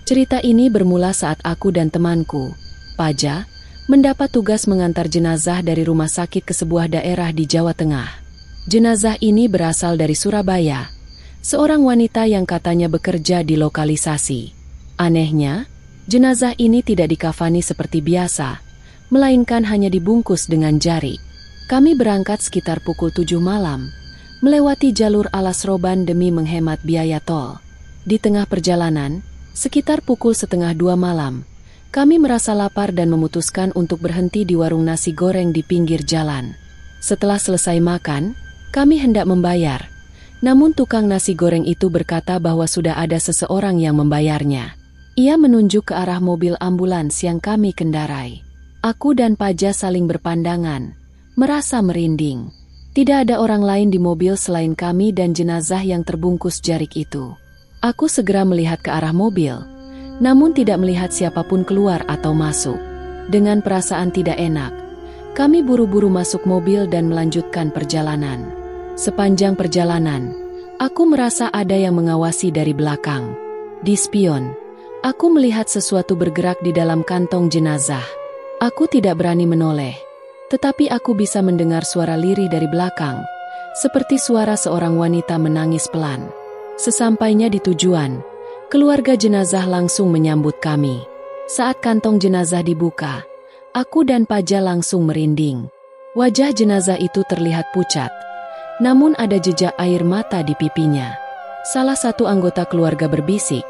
Cerita ini bermula saat aku dan temanku, Paja, mendapat tugas mengantar jenazah dari rumah sakit ke sebuah daerah di Jawa Tengah. Jenazah ini berasal dari Surabaya, seorang wanita yang katanya bekerja di lokalisasi. Anehnya, jenazah ini tidak dikafani seperti biasa, melainkan hanya dibungkus dengan jari. Kami berangkat sekitar pukul 7 malam, melewati jalur alas roban demi menghemat biaya tol. Di tengah perjalanan, sekitar pukul 1:30 malam, kami merasa lapar dan memutuskan untuk berhenti di warung nasi goreng di pinggir jalan. Setelah selesai makan, kami hendak membayar. Namun tukang nasi goreng itu berkata bahwa sudah ada seseorang yang membayarnya. Ia menunjuk ke arah mobil ambulans yang kami kendarai. Aku dan Paja saling berpandangan, merasa merinding. Tidak ada orang lain di mobil selain kami dan jenazah yang terbungkus jarik itu. Aku segera melihat ke arah mobil, namun tidak melihat siapapun keluar atau masuk. Dengan perasaan tidak enak, kami buru-buru masuk mobil dan melanjutkan perjalanan. Sepanjang perjalanan, aku merasa ada yang mengawasi dari belakang. Di spion, aku melihat sesuatu bergerak di dalam kantong jenazah. Aku tidak berani menoleh, tetapi aku bisa mendengar suara lirih dari belakang, seperti suara seorang wanita menangis pelan. Sesampainya di tujuan, keluarga jenazah langsung menyambut kami. Saat kantong jenazah dibuka, aku dan Paja langsung merinding. Wajah jenazah itu terlihat pucat, namun ada jejak air mata di pipinya. Salah satu anggota keluarga berbisik,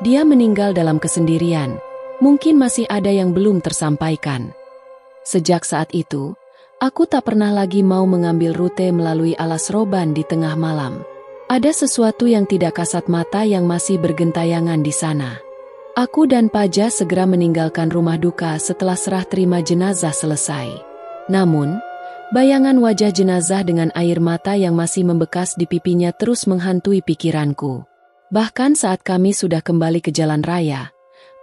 dia meninggal dalam kesendirian, mungkin masih ada yang belum tersampaikan. Sejak saat itu, aku tak pernah lagi mau mengambil rute melalui alas roban di tengah malam. Ada sesuatu yang tidak kasat mata yang masih bergentayangan di sana. Aku dan Paja segera meninggalkan rumah duka setelah serah terima jenazah selesai. Namun, bayangan wajah jenazah dengan air mata yang masih membekas di pipinya terus menghantui pikiranku. Bahkan saat kami sudah kembali ke jalan raya,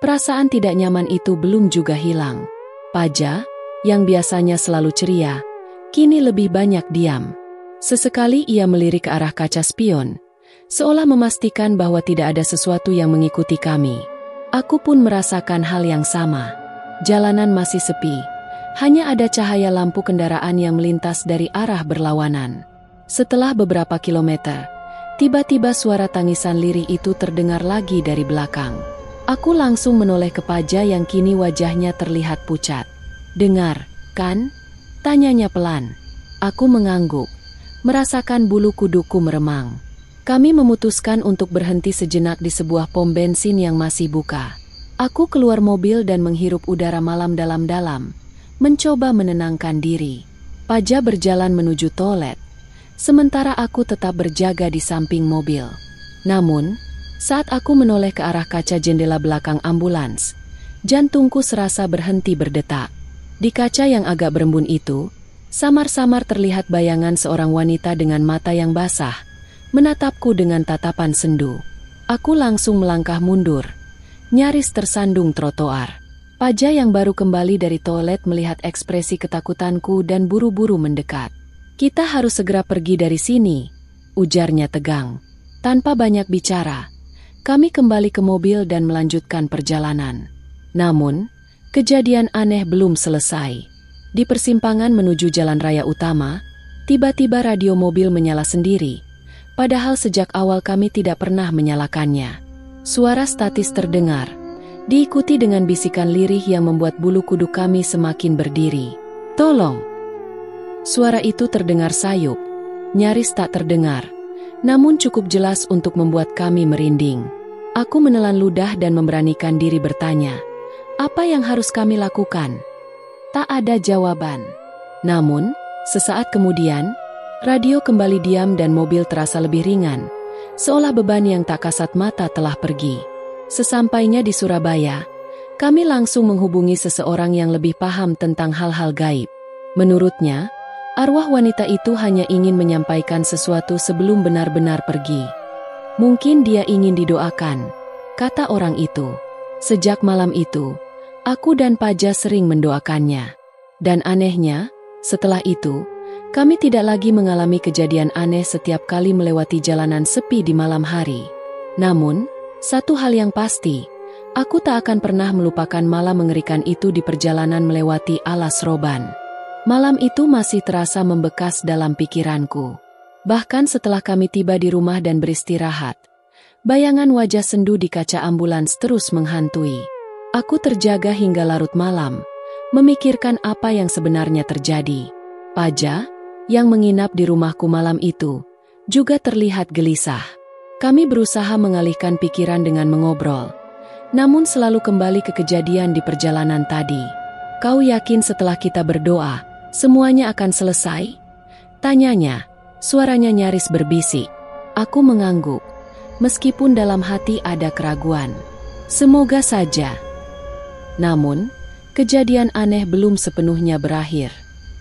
perasaan tidak nyaman itu belum juga hilang. Paja, yang biasanya selalu ceria, kini lebih banyak diam. Sesekali ia melirik ke arah kaca spion, seolah memastikan bahwa tidak ada sesuatu yang mengikuti kami. Aku pun merasakan hal yang sama. Jalanan masih sepi, hanya ada cahaya lampu kendaraan yang melintas dari arah berlawanan. Setelah beberapa kilometer, tiba-tiba suara tangisan lirih itu terdengar lagi dari belakang. Aku langsung menoleh ke Paja yang kini wajahnya terlihat pucat. "Dengar, kan?" tanyanya pelan. Aku mengangguk, merasakan bulu kuduku meremang. Kami memutuskan untuk berhenti sejenak di sebuah pom bensin yang masih buka. Aku keluar mobil dan menghirup udara malam dalam-dalam, mencoba menenangkan diri. Paja berjalan menuju toilet, sementara aku tetap berjaga di samping mobil. Namun, saat aku menoleh ke arah kaca jendela belakang ambulans, jantungku serasa berhenti berdetak. Di kaca yang agak berembun itu, samar-samar terlihat bayangan seorang wanita dengan mata yang basah, menatapku dengan tatapan sendu. Aku langsung melangkah mundur, nyaris tersandung trotoar. Paja yang baru kembali dari toilet melihat ekspresi ketakutanku dan buru-buru mendekat. "Kita harus segera pergi dari sini," ujarnya tegang. Tanpa banyak bicara, kami kembali ke mobil dan melanjutkan perjalanan. Namun, kejadian aneh belum selesai. Di persimpangan menuju jalan raya utama, tiba-tiba radio mobil menyala sendiri, padahal sejak awal kami tidak pernah menyalakannya. Suara statis terdengar, diikuti dengan bisikan lirih yang membuat bulu kuduk kami semakin berdiri. "Tolong!" Suara itu terdengar sayup, nyaris tak terdengar, namun cukup jelas untuk membuat kami merinding. Aku menelan ludah dan memberanikan diri bertanya, "Apa yang harus kami lakukan?" Tak ada jawaban. Namun, sesaat kemudian, radio kembali diam dan mobil terasa lebih ringan, seolah beban yang tak kasat mata telah pergi. Sesampainya di Surabaya, kami langsung menghubungi seseorang yang lebih paham tentang hal-hal gaib. Menurutnya, arwah wanita itu hanya ingin menyampaikan sesuatu sebelum benar-benar pergi. "Mungkin dia ingin didoakan," kata orang itu. Sejak malam itu, aku dan Paja sering mendoakannya. Dan anehnya, setelah itu, kami tidak lagi mengalami kejadian aneh setiap kali melewati jalanan sepi di malam hari. Namun, satu hal yang pasti, Aku tak akan pernah melupakan malam mengerikan itu di perjalanan melewati alas roban. Malam itu masih terasa membekas dalam pikiranku. Bahkan setelah kami tiba di rumah dan beristirahat, bayangan wajah sendu di kaca ambulans terus menghantui. Aku terjaga hingga larut malam, memikirkan apa yang sebenarnya terjadi. Paja, yang menginap di rumahku malam itu, juga terlihat gelisah. Kami berusaha mengalihkan pikiran dengan mengobrol, namun selalu kembali ke kejadian di perjalanan tadi. Kau yakin setelah kita berdoa, semuanya akan selesai? Tanyanya, suaranya nyaris berbisik. Aku mengangguk, meskipun dalam hati ada keraguan. Semoga saja. Namun, kejadian aneh belum sepenuhnya berakhir.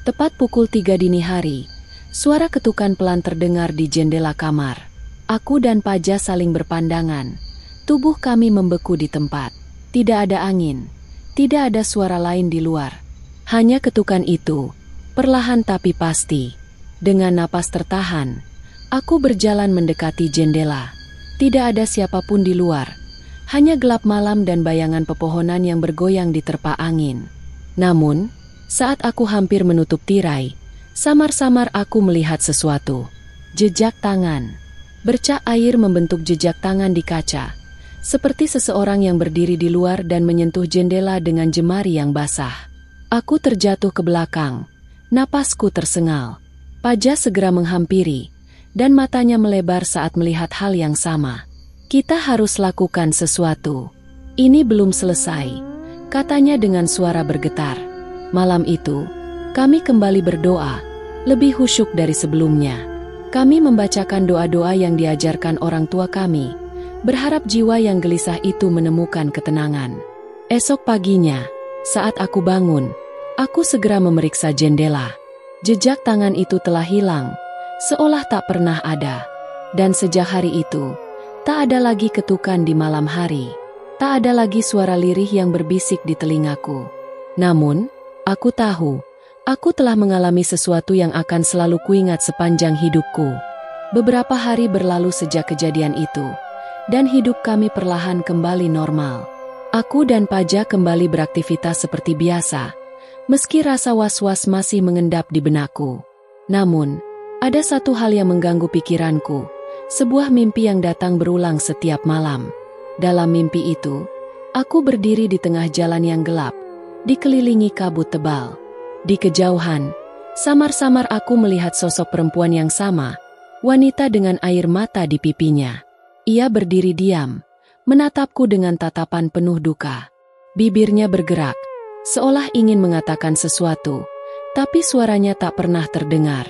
Tepat pukul 3 dini hari, suara ketukan pelan terdengar di jendela kamar. Aku dan Paja saling berpandangan. Tubuh kami membeku di tempat. Tidak ada angin, tidak ada suara lain di luar. Hanya ketukan itu, perlahan tapi pasti. Dengan napas tertahan, aku berjalan mendekati jendela. Tidak ada siapapun di luar. Hanya gelap malam dan bayangan pepohonan yang bergoyang diterpa angin. Namun, saat aku hampir menutup tirai, samar-samar aku melihat sesuatu. Jejak tangan. Bercak air membentuk jejak tangan di kaca, seperti seseorang yang berdiri di luar dan menyentuh jendela dengan jemari yang basah. Aku terjatuh ke belakang. Napasku tersengal. Paja segera menghampiri, dan matanya melebar saat melihat hal yang sama. Kita harus lakukan sesuatu. Ini belum selesai, katanya dengan suara bergetar. Malam itu, kami kembali berdoa, lebih khusyuk dari sebelumnya. Kami membacakan doa-doa yang diajarkan orang tua kami, berharap jiwa yang gelisah itu menemukan ketenangan. Esok paginya, saat aku bangun, aku segera memeriksa jendela. Jejak tangan itu telah hilang, seolah tak pernah ada. Dan sejak hari itu, tak ada lagi ketukan di malam hari. Tak ada lagi suara lirih yang berbisik di telingaku. Namun, aku tahu, aku telah mengalami sesuatu yang akan selalu kuingat sepanjang hidupku. Beberapa hari berlalu sejak kejadian itu, dan hidup kami perlahan kembali normal. Aku dan Paja kembali beraktivitas seperti biasa, meski rasa was-was masih mengendap di benakku. Namun, ada satu hal yang mengganggu pikiranku. Sebuah mimpi yang datang berulang setiap malam. Dalam mimpi itu, aku berdiri di tengah jalan yang gelap, dikelilingi kabut tebal. Di kejauhan, samar-samar aku melihat sosok perempuan yang sama, wanita dengan air mata di pipinya. Ia berdiri diam, menatapku dengan tatapan penuh duka. Bibirnya bergerak, seolah ingin mengatakan sesuatu, tapi suaranya tak pernah terdengar.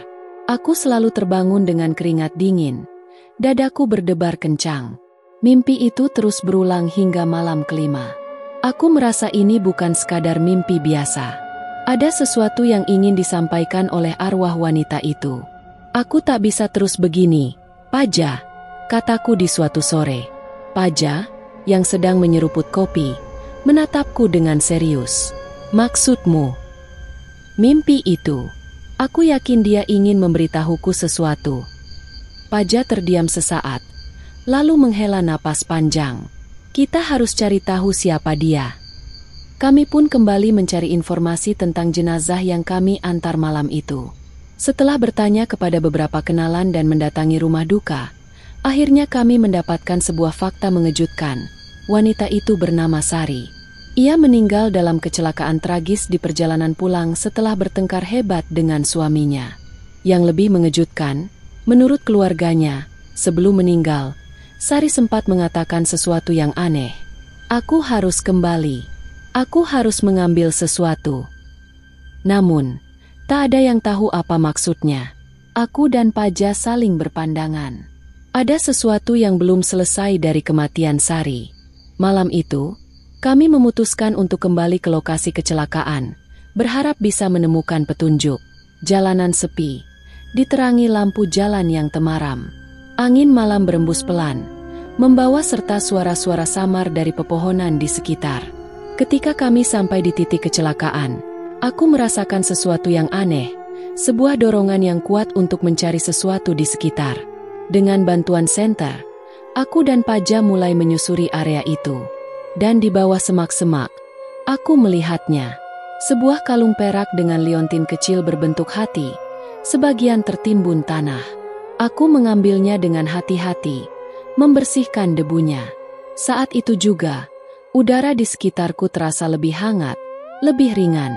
Aku selalu terbangun dengan keringat dingin. Dadaku berdebar kencang. Mimpi itu terus berulang hingga malam kelima. Aku merasa ini bukan sekadar mimpi biasa. Ada sesuatu yang ingin disampaikan oleh arwah wanita itu. Aku tak bisa terus begini, Paja, kataku di suatu sore. Paja, yang sedang menyeruput kopi, menatapku dengan serius. Maksudmu? Mimpi itu. Aku yakin dia ingin memberitahuku sesuatu. Paja terdiam sesaat, lalu menghela napas panjang. Kita harus cari tahu siapa dia. Kami pun kembali mencari informasi tentang jenazah yang kami antar malam itu. Setelah bertanya kepada beberapa kenalan dan mendatangi rumah duka, akhirnya kami mendapatkan sebuah fakta mengejutkan. Wanita itu bernama Sari. Ia meninggal dalam kecelakaan tragis di perjalanan pulang setelah bertengkar hebat dengan suaminya. Yang lebih mengejutkan, menurut keluarganya, sebelum meninggal, Sari sempat mengatakan sesuatu yang aneh. Aku harus kembali. Aku harus mengambil sesuatu. Namun, tak ada yang tahu apa maksudnya. Aku dan Paja saling berpandangan. Ada sesuatu yang belum selesai dari kematian Sari. Malam itu, kami memutuskan untuk kembali ke lokasi kecelakaan, berharap bisa menemukan petunjuk. Jalanan sepi, diterangi lampu jalan yang temaram. Angin malam berembus pelan, membawa serta suara-suara samar dari pepohonan di sekitar. Ketika kami sampai di titik kecelakaan, aku merasakan sesuatu yang aneh, sebuah dorongan yang kuat untuk mencari sesuatu di sekitar. Dengan bantuan senter, aku dan Paja mulai menyusuri area itu. Dan di bawah semak-semak, aku melihatnya. Sebuah kalung perak dengan liontin kecil berbentuk hati, sebagian tertimbun tanah. Aku mengambilnya dengan hati-hati, membersihkan debunya. Saat itu juga, udara di sekitarku terasa lebih hangat, lebih ringan.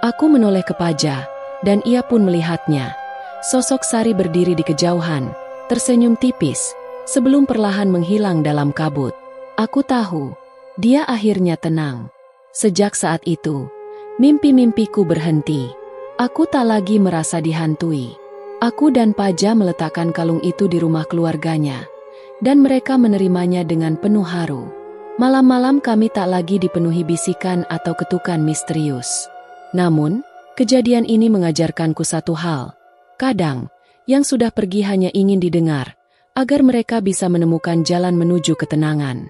Aku menoleh ke Paja, dan ia pun melihatnya. Sosok Sari berdiri di kejauhan, tersenyum tipis, sebelum perlahan menghilang dalam kabut. Aku tahu, dia akhirnya tenang. Sejak saat itu, mimpi-mimpiku berhenti. Aku tak lagi merasa dihantui. Aku dan Paja meletakkan kalung itu di rumah keluarganya, dan mereka menerimanya dengan penuh haru. Malam-malam kami tak lagi dipenuhi bisikan atau ketukan misterius. Namun, kejadian ini mengajarkanku satu hal. Kadang, yang sudah pergi hanya ingin didengar, agar mereka bisa menemukan jalan menuju ketenangan.